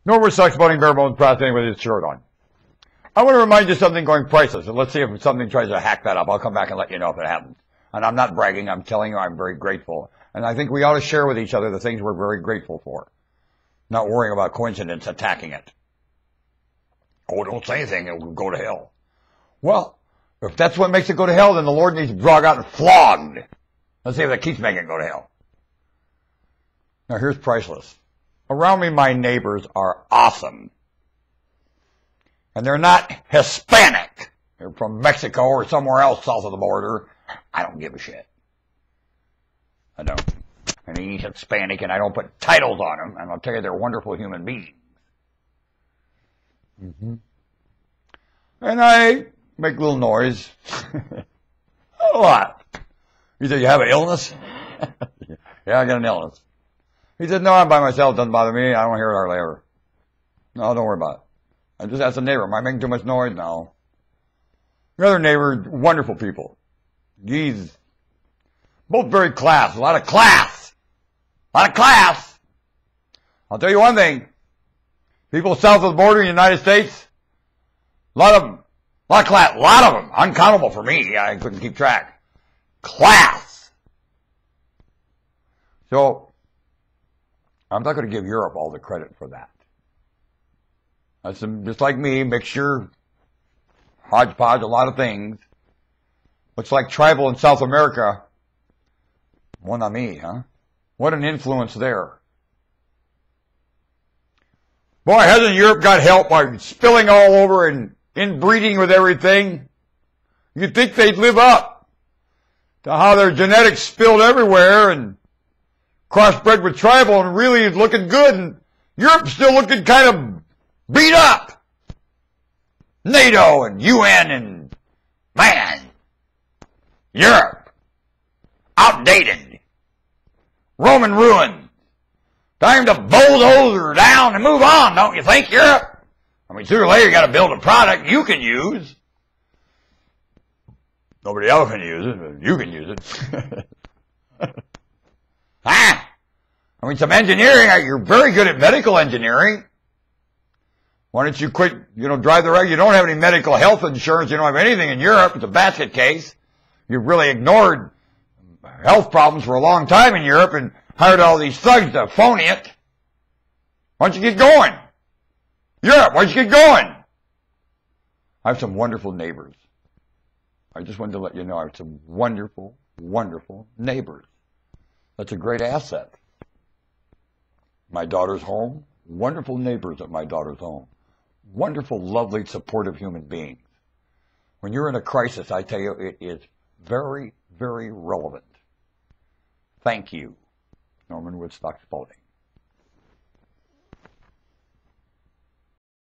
Norwood sucks boating bare bones processing with his shirt on. I want to remind you of something going priceless, and let's see if something tries to hack that up. I'll come back and let you know if it happens. And I'm not bragging. I'm telling you I'm very grateful. And I think we ought to share with each other the things we're very grateful for, not worrying about coincidence attacking it. Oh, don't say anything. It will go to hell. Well, if that's what makes it go to hell, then the Lord needs to be brought out and flogged. Let's see if that keeps making it go to hell. Now, here's priceless. Around me, my neighbors are awesome. And they're not Hispanic. They're from Mexico or somewhere else south of the border. I don't give a shit. I don't. And he's Hispanic, and I don't put titles on them. And I'll tell you, they're wonderful human beings. And I make a little noise. A lot. He said, you have an illness? Yeah, I got an illness. He said, no, I'm by myself. Doesn't bother me. I don't hear it hardly ever. No, don't worry about it. I just asked the neighbor, am I making too much noise? No. The other neighbor, wonderful people. He's both very class. A lot of class. A lot of class. I'll tell you one thing. People south of the border in the United States, a lot of them. A lot of class. A lot of them. Uncountable for me. I couldn't keep track. Class. So, I'm not going to give Europe all the credit for that. That's just like me, mixture, hodgepodge, a lot of things. Looks like tribal in South America. Well, not me, huh? What an influence there. Boy, hasn't Europe got help by spilling all over and inbreeding with everything? You'd think they'd live up to how their genetics spilled everywhere and crossbred with tribal and really is looking good, and Europe's still looking kind of beat up. NATO and UN and, man, Europe, outdated, Roman ruin. Time to bulldoze her down and move on, don't you think, Europe? I mean, sooner or later you got to build a product you can use. Nobody else can use it, but you can use it. Ah! I mean, some engineering, you're very good at medical engineering. Why don't you quit, drive the road? You don't have any medical health insurance. You don't have anything in Europe. It's a basket case. You've really ignored health problems for a long time in Europe and hired all these thugs to phone it. Why don't you get going? Europe, why don't you get going? I have some wonderful neighbors. I just wanted to let you know I have some wonderful, wonderful neighbors. That's a great asset. My daughter's home, wonderful neighbors at my daughter's home. Wonderful, lovely, supportive human beings. When you're in a crisis, I tell you, it is very, very relevant. Thank you. Norman Woodstock's Boating.